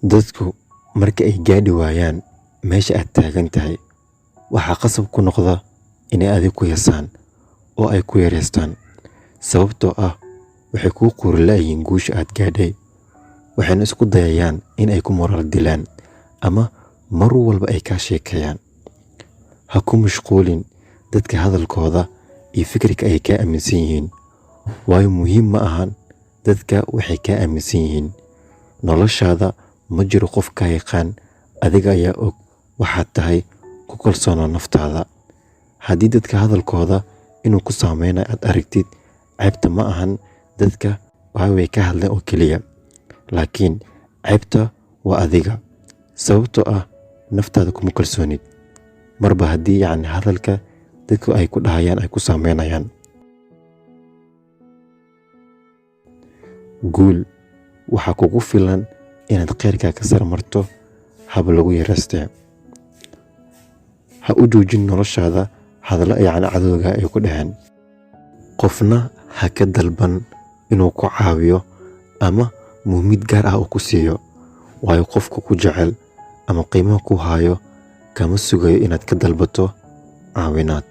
dadku marka ay gaadhi waayaan meesha aad taagan tahay waxaa qasab ku noqda inay adiga ku yasaan oo ay ku yareystaan, sababtoo ah waxay kuu qori la'yihiin guusha aad gaadhay, waxayna isku dayayaan in ay ku moraal dilaan ama mar walba ay kaa sheekeeyaan. Ha ku mashquulin dadka hadalkooda iyo fikirka ay kaa aaminsan yihiin, waayo muhiim ma ahan dadka waxay kaa aaminsan yihiin. Noloshaada ma jiro qof kaa yaqaan, adiga ayaa og waxaad tahay. Ku kalsoonaa naftaada. Haddii dadka hadalkooda inuu ku saameynayo aad aragtid, ceebta ma ahan dadka way ka hadleen oo keliya, laakiin ceebta waa adiga, sababtoo ah naftaada kuma kalsoonid. Marba haddii hadalka dadku ay ku dhahayaan ay ku saameynayaan. Guul waxaa kugu filan inaad khayrka ka sarmarto hab lagu yareystee. Ha u joojin noloshaada hadallo cadowga ay ku dhaheen. Qofna ha ka dalban inuu ku caawiyo ama muhiimad gaar ah uu ku siiyo, waayo qofka ku jecel ama qiimaha ku hayo kama sugayo inaad ka dalbato caawinaad.